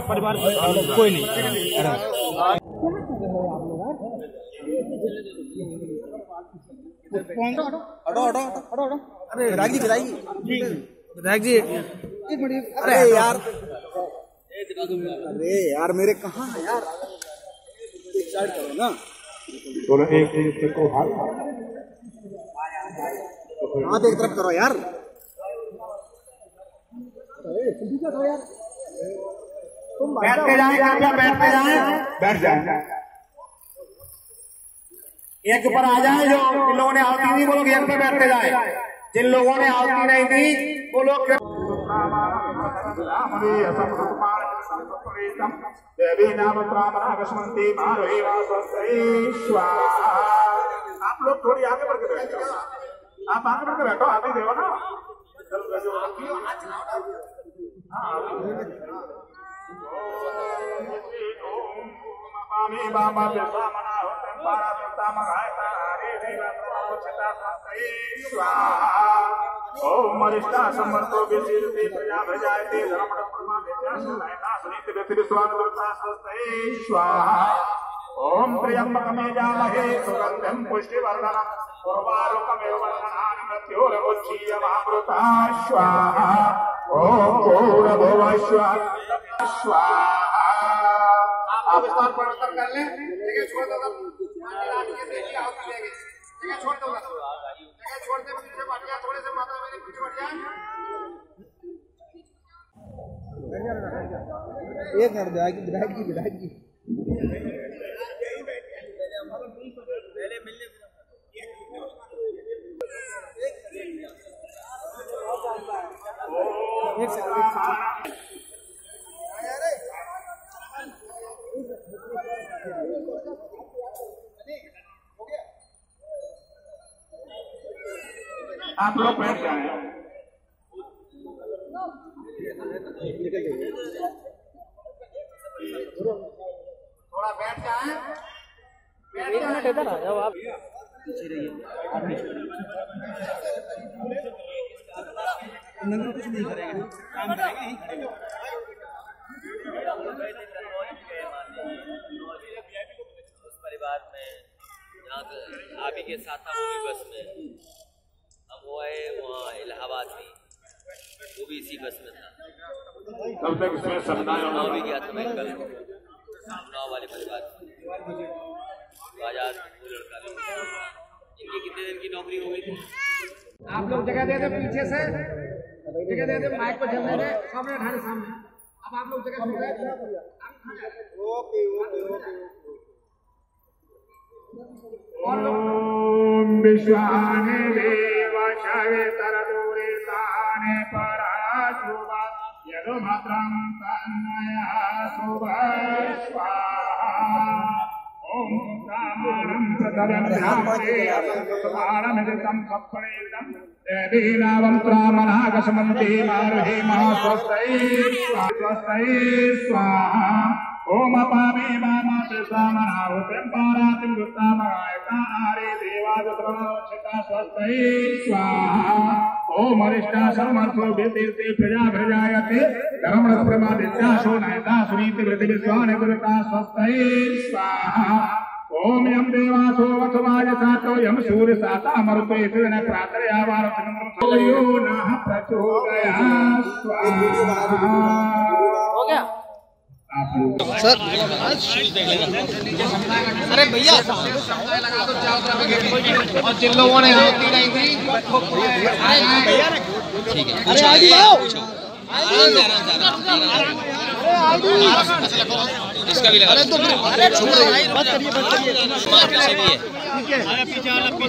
परिवार कोई नहीं। अरे विधायक जी विधायक जी एक मिनट। अरे यार मेरे कहाँ है यार, एक साइड करो ना। एक को हाथ एक तरफ करो यार। बैठते जाए, बैठ जाए। एक पर आ जाए, जो जिन लोगों ने आहुति दी वो लोग एक पे बैठते जाए, जिन लोगों ने आहुति नहीं दी वो लोग। आप लोग थोड़ी आगे बढ़ के बैठो, आप आगे बढ़ के बैठो, आगे देव ना। ओम वरिष्ठा समर्थो विशीर्षे प्रजा भजायते धर्मण प्रमादेत्याशुनायता सुनीति व्यतिविश्वासवृता स्वस्ते स्वाहा। ओम त्र्यंबकमेजामहे सुगंधिं पुष्टिवर्धनम् उर्वारुकमेव वर्धनानि मृत्योर्मुच्यमामृता स्वाहा। ओम भूर्भुवः स्वाहा। आप इस बार प्रवर्तन कर लें, जगह छोड़ दो, जगह छोड़ दो, जगह छोड़ दे, पीछे बढ़ जा, थोड़े से माता मेरे पीछे बढ़ जा। एक मिनट विधायक जी आप लोग बैठ जाए। थोड़ा बैठ जाए, इधर आ जाओ आप, पीछे रहिए। कुछ नहीं करेंगे, काम करेंगे यहीं खड़े। उस परिवार में जहाँ आप ही के साथ था, वो भी बस में, अब वो है वहाँ इलाहाबाद भी, वो भी इसी बस में था। उन्नाव भी गया था मैं कल, उन्नाव वाले परिवार आजाद वो लड़का भी। इनकी कितने दिन की नौकरी हो गई थी? आप लोग जगह दे दे, पीछे से जगह दे दे, माइक पर चलने दे, सामने ढाले सामने। अब आप लोग जगह छोड़ दे। ओम विश्वानि देव शवितरदूरे ताने पराशुभा यदुभद्रं तन्मया शुभः स्वाहा। ओम कामनं प्रतरन्धामते सुमानमिदं सप्पणेदं देवीनावं त्रामनागसमन्ते मारुहे स्वस्ते स्वाहा। ओम अपामे मामाते सामनाहुतिं पारातिं वृत्तामगायका आरे देवादुत्तमोक्षिता स्वस्ते स्वाहा। ओम अरिष्टा समर्थो वितीर्थे प्रजा भजायते धर्मण प्रमादित्याशो नयता सुनीति वृत्तिविश्वानि गुरुता स्वस्ते स्वाहा। ओम यम देवासो वसुवाजसातो यम सूर्यसाता मरुते सुन प्रातरयावारतनमयो नः प्रचोदयात् स्वाहा। हो गया सर। अरे भैया लगा दो चारों तरफ, और जिन लोगों ने आहुति नहीं दी ठीक है। अरे आगे आओ, इसका भी लगा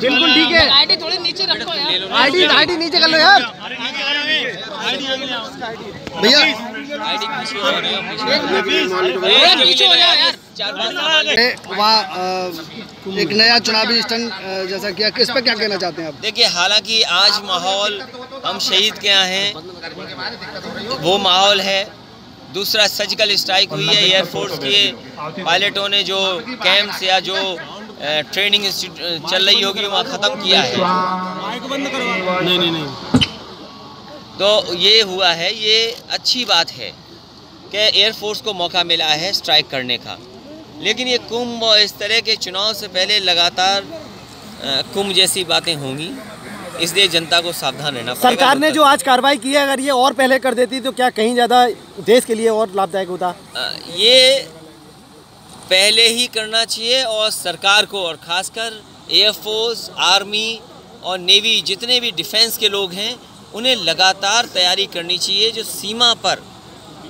बिल्कुल ठीक है। आईडी थोड़ी नीचे रखो यार। आईडी नीचे कर लो यार भैया। आईडी पीछे हो रही है, पीछे हो जाओ यार। वहाँ एक नया चुनावी स्टंट जैसा किया, किस पे क्या कहना चाहते हैं आप? देखिए, हालांकि आज माहौल हम शहीद के यहाँ हैं वो माहौल है। दूसरा, सर्जिकल स्ट्राइक हुई है, एयरफोर्स के पायलटों ने जो कैंप्स या जो ट्रेनिंग चल रही होगी वहाँ ख़त्म किया है। नहीं। तो ये हुआ है, ये अच्छी बात है कि एयरफोर्स को मौका मिला है स्ट्राइक करने का। लेकिन ये कुंभ और इस तरह के चुनाव से पहले लगातार कुंभ जैसी बातें होंगी, इसलिए जनता को सावधान रहना पड़ेगा। सरकार ने जो आज कार्रवाई की है, अगर ये और पहले कर देती तो क्या कहीं ज़्यादा देश के लिए और लाभदायक होता? ये पहले ही करना चाहिए और सरकार को, और ख़ासकर एयरफोर्स, आर्मी और नेवी, जितने भी डिफेंस के लोग हैं, उन्हें लगातार तैयारी करनी चाहिए। जो सीमा पर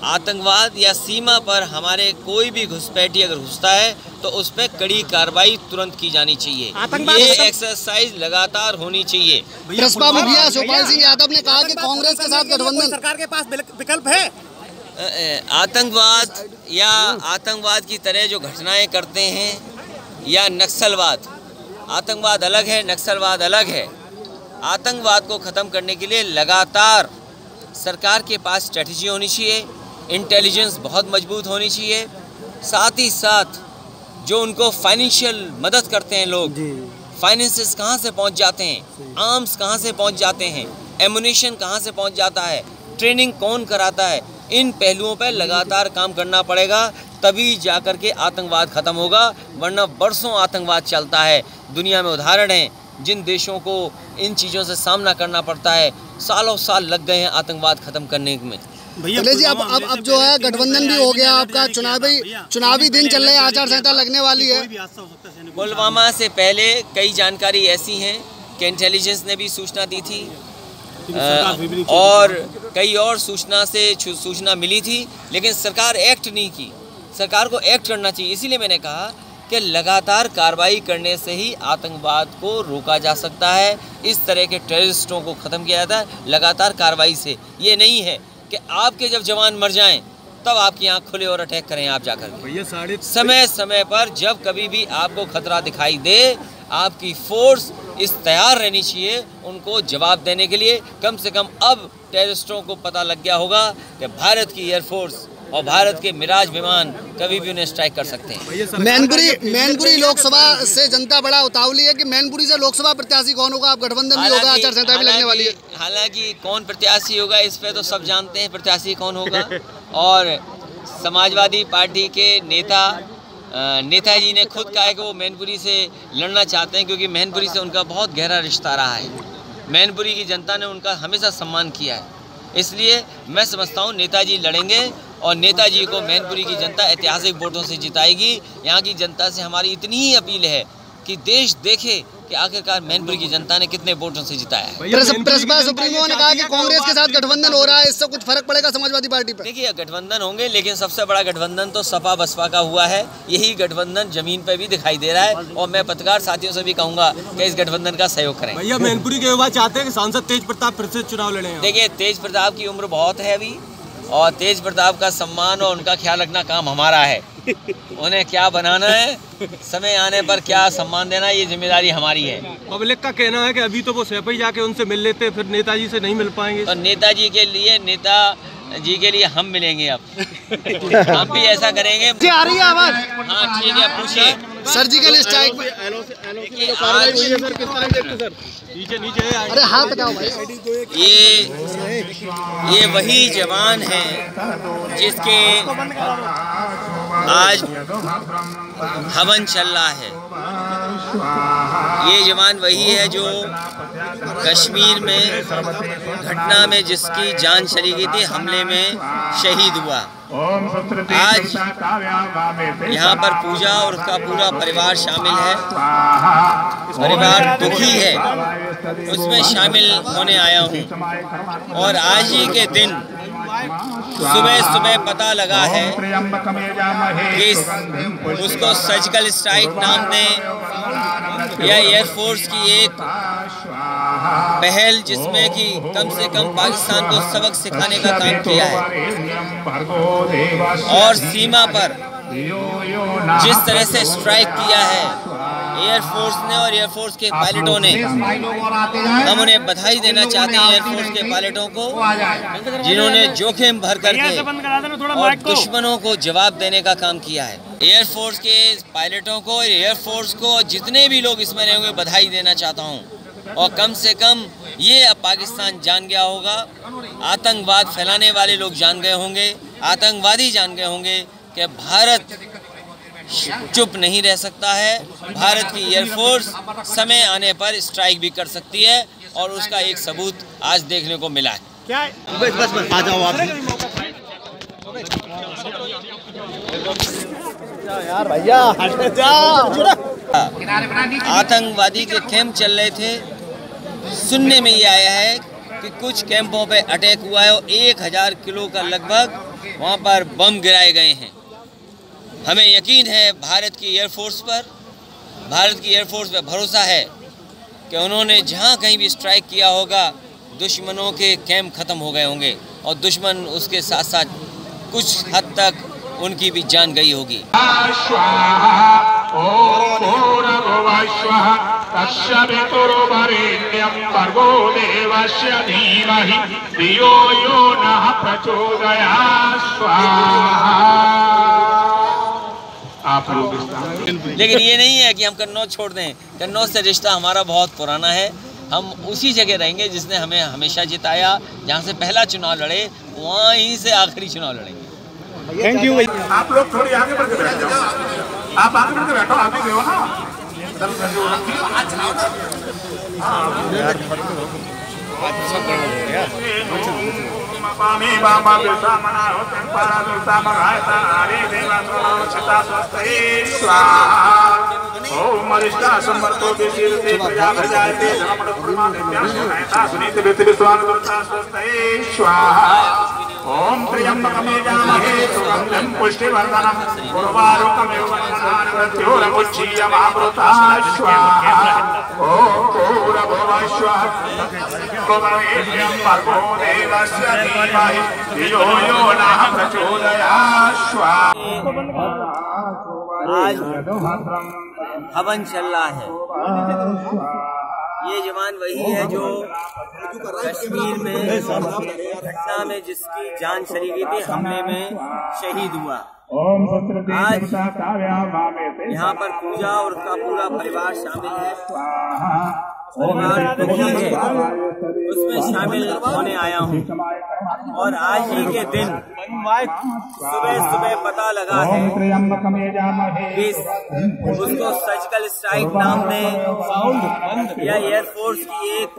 आतंकवाद या सीमा पर हमारे कोई भी घुसपैठी अगर घुसता है तो उस पर कड़ी कार्रवाई तुरंत की जानी चाहिए। ये एक्सरसाइज लगातार होनी चाहिए। बसपा मुखिया शिवपाल सिंह यादव ने कहा कि कांग्रेस के साथ गठबंधन, सरकार के पास विकल्प है। आतंकवाद या आतंकवाद की तरह जो घटनाएं करते हैं या नक्सलवाद, आतंकवाद अलग है, नक्सलवाद अलग है। आतंकवाद को ख़त्म करने के लिए लगातार सरकार के पास स्ट्रेटजी होनी चाहिए, इंटेलिजेंस बहुत मजबूत होनी चाहिए। साथ ही साथ जो उनको फाइनेंशियल मदद करते हैं लोग, फाइनेंसेस कहाँ से पहुँच जाते हैं, आर्म्स कहाँ से पहुँच जाते हैं, एमुनेशन कहाँ से पहुँच जाता है, ट्रेनिंग कौन कराता है, इन पहलुओं पर लगातार काम करना पड़ेगा, तभी जाकर के आतंकवाद ख़त्म होगा। वरना बरसों आतंकवाद चलता है। दुनिया में उदाहरण हैं जिन देशों को इन चीज़ों से सामना करना पड़ता है, सालों साल लग गए हैं आतंकवाद ख़त्म करने में। भैया जी, अब जो है गठबंधन भी हो गया आपका, चुनावी दिन चल रहे हैं, आचार संहिता लगने वाली है। पुलवामा से पहले कई जानकारी ऐसी हैं कि इंटेलिजेंस ने भी सूचना दी थी और कई और सूचना मिली थी, लेकिन सरकार एक्ट नहीं की। सरकार को एक्ट करना चाहिए। इसीलिए मैंने कहा कि लगातार कार्रवाई करने से ही आतंकवाद को रोका जा सकता है, इस तरह के टेररिस्टों को ख़त्म किया जाता है लगातार कार्रवाई से। ये नहीं है कि आपके जब जवान मर जाएं तब आपकी आँख खुले और अटैक करें आप जाकर। समय समय पर जब कभी भी आपको खतरा दिखाई दे, आपकी फोर्स इस तैयार रहनी चाहिए उनको जवाब देने के लिए। कम से कम अब टेररिस्टों को पता लग गया होगा कि भारत की एयरफोर्स और भारत के मिराज विमान कभी भी उन्हें स्ट्राइक कर सकते हैं। मैनपुरी लोकसभा से जनता बड़ा उतावली है कि मैनपुरी से लोकसभा प्रत्याशी कौन होगा? अब गठबंधन भी होगा, आचार संहिता भी लगने वाली है। हालांकि कौन प्रत्याशी होगा इस पे तो सब जानते हैं प्रत्याशी कौन होगा। और समाजवादी पार्टी के नेताजी ने खुद कहा है कि वो मैनपुरी से लड़ना चाहते हैं, क्योंकि मैनपुरी से उनका बहुत गहरा रिश्ता रहा है। मैनपुरी की जनता ने उनका हमेशा सम्मान किया है, इसलिए मैं समझता हूँ नेताजी लड़ेंगे और नेताजी को मैनपुरी की जनता ऐतिहासिक वोटों से जिताएगी। यहाँ की जनता से हमारी इतनी ही अपील है कि देश देखे कि आखिरकार मैनपुरी की जनता ने कितने वोटों से जिताया है। प्रसपा सुप्रीमो ने कहा कि कांग्रेस के साथ गठबंधन हो रहा है, इससे कुछ फर्क पड़ेगा समाजवादी पार्टी पर? देखिए, गठबंधन होंगे, लेकिन सबसे बड़ा गठबंधन तो सपा बसपा का हुआ है। यही गठबंधन जमीन पर भी दिखाई दे रहा है और मैं पत्रकार साथियों से भी कहूँगा कि इस गठबंधन का सहयोग करें। भैया, मैनपुरी के युवा चाहते हैं कि सांसद तेज प्रताप फिर से चुनाव लड़े। देखिए, तेज प्रताप की उम्र बहुत है अभी, और तेज प्रताप का सम्मान और उनका ख्याल रखना काम हमारा है। उन्हें क्या बनाना है, समय आने पर क्या सम्मान देना, ये जिम्मेदारी हमारी है। पब्लिक का कहना है कि अभी तो वो सेपई जाके उनसे मिल लेते, फिर नेताजी से नहीं मिल पाएंगे। और नेताजी के लिए हम मिलेंगे अब। हम भी ऐसा करेंगे। आ रही है आवाज? हाँ ठीक है, पूछिए। सर्जिकल स्ट्राइक में नीचे अरे हाथ हटाओ भाई। ये वही जवान हैं जिसके आज हवन चल रहा है। ये जवान वही है जो कश्मीर में घटना में जिसकी जान चली गई थी, हमले में शहीद हुआ। आज यहाँ पर पूजा और उसका पूरा परिवार शामिल है। परिवार दुखी है, उसमें शामिल होने आया हूँ। और आज ही के दिन सुबह सुबह पता लगा है कि उसको सर्जिकल स्ट्राइक नाम दें या एयरफोर्स की एक पहल जिसमें कि कम से कम पाकिस्तान को सबक सिखाने का काम किया है और सीमा पर जिस तरह से स्ट्राइक किया है एयरफोर्स ने और एयरफोर्स के पायलटों ने, हम उन्हें बधाई देना चाहते हैं एयरफोर्स के पायलटों को जिन्होंने जोखिम भर करके और दुश्मनों को जवाब देने का काम किया है। एयरफोर्स के पायलटों को और एयरफोर्स को जितने भी लोग इसमें रहे होंगे बधाई देना चाहता हूँ। और कम से कम ये अब पाकिस्तान जान गया होगा, आतंकवाद फैलाने वाले लोग जान गए होंगे, आतंकवादी जान गए होंगे कि भारत चुप नहीं रह सकता है। भारत की एयरफोर्स समय आने पर स्ट्राइक भी कर सकती है और उसका एक सबूत आज देखने को मिला है। क्या बस आ जाओ आप यार भैया आतंकवादी के कैंप चल रहे थे, सुनने में ये आया है कि कुछ कैंपों पे अटैक हुआ है और 1000 किलो का लगभग वहाँ पर बम गिराए गए हैं। हमें यकीन है भारत की एयरफोर्स पे भरोसा है कि उन्होंने जहाँ कहीं भी स्ट्राइक किया होगा दुश्मनों के कैंप ख़त्म हो गए होंगे और दुश्मन उसके साथ साथ कुछ हद तक उनकी भी जान गई होगी। लेकिन ये नहीं है कि हम कन्नौज छोड़ दें। कन्नौज से रिश्ता हमारा बहुत पुराना है। हम उसी जगह रहेंगे जिसने हमें हमेशा जिताया, जहाँ से पहला चुनाव लड़े वहीं से आखिरी चुनाव लड़ेंगे। Thank you. आप लोग थोड़ी आगे बढ़ के बैठ जाओ। आप आगे बढ़ के बैठो, आगे गए हो ना। ओम अरिष्टा समर्थो विशीर्ते प्रजा भजायते धर्मण प्रमाण नित्यासुनैता सुनीत वित्ति स्वागता स्वस्ते स्वाहा। ओम त्र्यंबकं यजामहे सुगंधिं पुष्टिवर्धनं उर्वारुकमिव वन्दनान् मृत्योर्मुच्यमामृता स्वाहा। ओम भूर्भुवः स्वः भुवनेभ्यं भर्गो देवस्य धीमहि धियो यो नः प्रचोदयात् स्वाहा। आज हवन चल रहा है। ये जवान वही है जो कश्मीर में घटना में जिसकी जान चली गई थी, हमले में शहीद हुआ। आज यहाँ पर पूजा और उसका पूरा परिवार शामिल है, परिवार दुखी है, उसमें शामिल होने आया हूँ। और आज ही के दिन सुबह सुबह पता लगा है कि उसको सर्जिकल स्ट्राइक नाम दें या एयरफोर्स की एक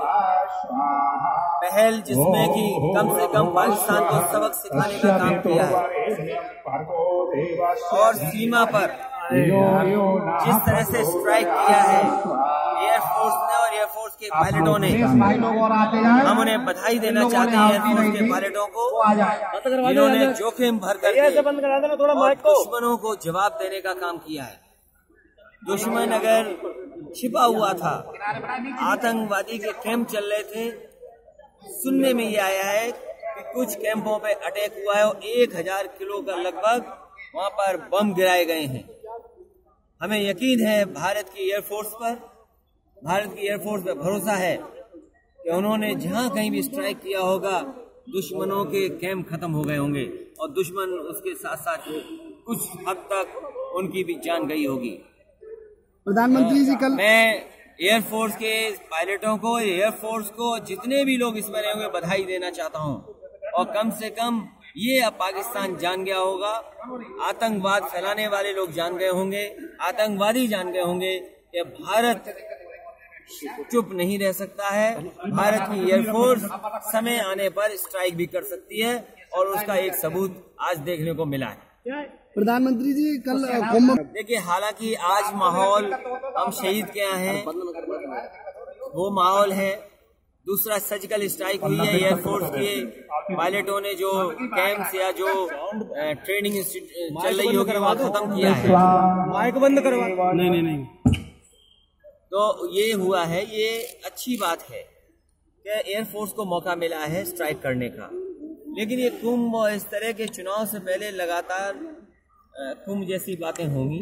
पहल जिसमें कि कम से कम पाकिस्तान को सबक सिखाने का काम किया है और सीमा पर जिस तरह से स्ट्राइक किया है एयरफोर्स ने और एयरफोर्स के पायलटों ने, हम उन्हें बधाई देना चाहते हैं एयरफोर्स के पायलटों को जिन्होंने जोखिम भर करके और दुश्मनों को जवाब देने का काम किया है। दुश्मन अगर छिपा हुआ था, आतंकवादी के कैंप चल रहे थे, सुनने में ये आया है कि कुछ कैंपों पे अटैक हुआ है और 1000 किलो का लगभग वहाँ पर बम गिराए गए हैं। हमें यकीन है भारत की एयरफोर्स पे भरोसा है कि उन्होंने जहाँ कहीं भी स्ट्राइक किया होगा दुश्मनों के कैंप खत्म हो गए होंगे और दुश्मन उसके साथ साथ कुछ हद तक उनकी भी जान गई होगी। प्रधानमंत्री जी कल मैं एयरफोर्स के पायलटों को, एयरफोर्स को जितने भी लोग इसमें रहे होंगे बधाई देना चाहता हूँ। और कम से कम ये अब पाकिस्तान जान गया होगा, आतंकवाद फैलाने वाले लोग जान गए होंगे, आतंकवादी जान गए होंगे कि भारत चुप नहीं रह सकता है। भारत की एयरफोर्स समय आने पर स्ट्राइक भी कर सकती है और उसका एक सबूत आज देखने को मिला है। प्रधानमंत्री जी कल देखिए, हालांकि आज माहौल हम शहीद के यहाँ हैं, वो माहौल है दूसरा सर्जिकल स्ट्राइक हुई है, एयरफोर्स के पायलटों ने जो कैंप्स या जो ट्रेनिंग चल रही होगी वहाँ खत्म किया है। माइक बंद करवा। नहीं। तो ये हुआ है, ये अच्छी बात है कि एयरफोर्स को मौका मिला है स्ट्राइक करने का। लेकिन ये कुंभ और इस तरह के चुनाव से पहले लगातार कुंभ जैसी बातें होंगी,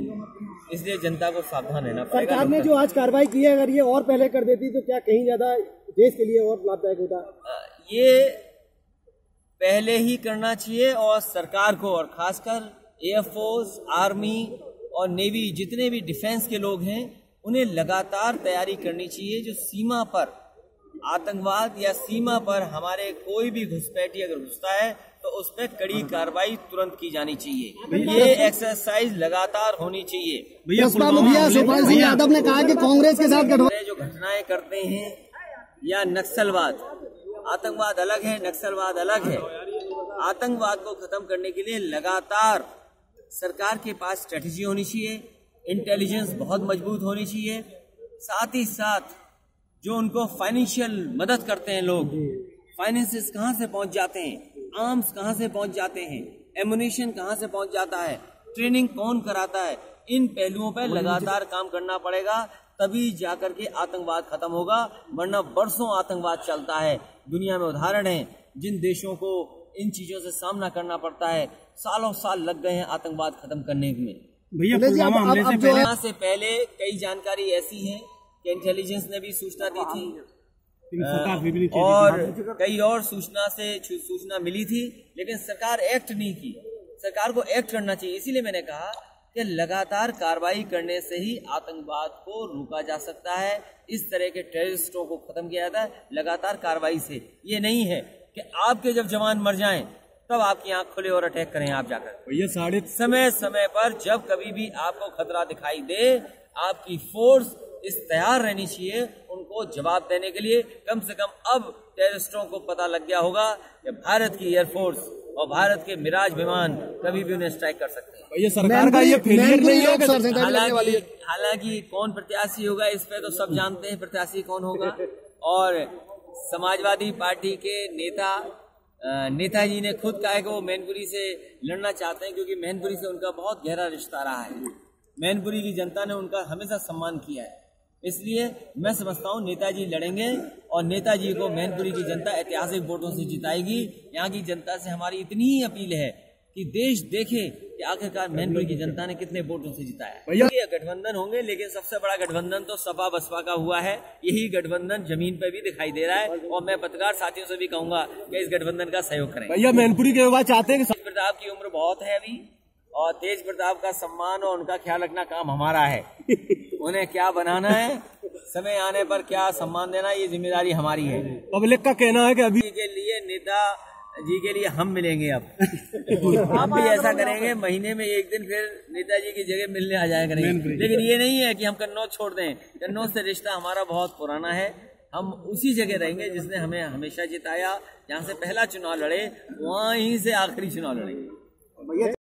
इसलिए जनता को सावधान रहना पड़ेगा। सरकार ने जो आज कार्रवाई की है, अगर ये और पहले कर देती तो क्या कहीं ज्यादा देश के लिए और लाभदायक होता? ये पहले ही करना चाहिए और सरकार को, और खासकर एयरफोर्स, आर्मी और नेवी, जितने भी डिफेंस के लोग हैं, उन्हें लगातार तैयारी करनी चाहिए। जो सीमा पर आतंकवाद या सीमा पर हमारे कोई भी घुसपैठी अगर घुसता है तो उस पर कड़ी कार्रवाई तुरंत की जानी चाहिए। ये एक्सरसाइज लगातार होनी चाहिए। सुखपाल सिंह यादव ने कहा कि कांग्रेस के साथ गठबंधन जो घटनाएं करते हैं या नक्सलवाद, आतंकवाद अलग है, नक्सलवाद अलग है। आतंकवाद को खत्म करने के लिए लगातार सरकार के पास स्ट्रेटेजी होनी चाहिए, इंटेलिजेंस बहुत मजबूत होनी चाहिए। साथ ही साथ जो उनको फाइनेंशियल मदद करते हैं लोग, फाइनेंसेस कहाँ से पहुंच जाते हैं, आर्म्स कहाँ से पहुंच जाते हैं, एमुनेशन कहाँ से पहुंच जाता है, ट्रेनिंग कौन कराता है, इन पहलुओं पर लगातार काम करना पड़ेगा, तभी जाकर के आतंकवाद खत्म होगा। वरना बरसों आतंकवाद चलता है। दुनिया में उदाहरण है जिन देशों को इन चीजों से सामना करना पड़ता है, सालों साल लग गए हैं आतंकवाद खत्म करने में। भैया पुलवामा हमले से पहले कई जानकारी ऐसी है कि इंटेलिजेंस ने भी सूचना दी थी और कई और सूचना मिली थी, लेकिन सरकार एक्ट नहीं की। सरकार को एक्ट करना चाहिए। इसीलिए मैंने कहा कि लगातार कार्रवाई करने से ही आतंकवाद को रोका जा सकता है, इस तरह के टेररिस्टों को खत्म किया जाता है लगातार कार्रवाई से। ये नहीं है कि आपके जब जवान मर जाएं तब आपकी आंख खुले और अटैक करें आप जाकर। ये समय समय पर जब कभी भी आपको खतरा दिखाई दे, आपकी फोर्स इस तैयार रहनी चाहिए उनको जवाब देने के लिए। कम से कम अब टेररिस्टों को पता लग गया होगा कि भारत की एयरफोर्स और भारत के मिराज विमान कभी भी उन्हें स्ट्राइक कर सकते हैं। ये सरकार का ये फेलियर नहीं है। हालांकि कौन प्रत्याशी होगा इस पे तो सब जानते हैं प्रत्याशी कौन होगा। और समाजवादी पार्टी के नेताजी ने खुद कहा है कि वो मैनपुरी से लड़ना चाहते हैं, क्योंकि मैनपुरी से उनका बहुत गहरा रिश्ता रहा है। मैनपुरी की जनता ने उनका हमेशा सम्मान किया है, इसलिए मैं समझता हूँ नेताजी लड़ेंगे और नेताजी को मैनपुरी की जनता ऐतिहासिक वोटों से जिताएगी। यहाँ की जनता से हमारी इतनी ही अपील है कि देश देखे कि आखिरकार मैनपुरी की जनता ने कितने वोटों से जिताया। ये गठबंधन होंगे, लेकिन सबसे बड़ा गठबंधन तो सपा बसपा का हुआ है। यही गठबंधन जमीन पर भी दिखाई दे रहा है और मैं पत्रकार साथियों से भी कहूंगा कि इस गठबंधन का सहयोग करें। भैया मैनपुरी के बाद चाहते हैं कि तेज प्रताप की उम्र बहुत है अभी, और तेज प्रताप का सम्मान और उनका ख्याल रखना काम हमारा है। उन्हें क्या बनाना है, समय आने पर क्या सम्मान देना, ये जिम्मेदारी हमारी है। पब्लिक का कहना है कि अभी के लिए नेता जी के लिए हम मिलेंगे। अब हम भी ऐसा करेंगे, महीने में एक दिन फिर नेताजी की जगह मिलने आ जाया करेंगे। लेकिन ये नहीं है कि हम कन्नौज छोड़ दें। कन्नौज से रिश्ता हमारा बहुत पुराना है। हम उसी जगह रहेंगे जिसने हमें हमेशा जिताया। जहाँ से पहला चुनाव लड़े वहीं से आखिरी चुनाव लड़ेंगे।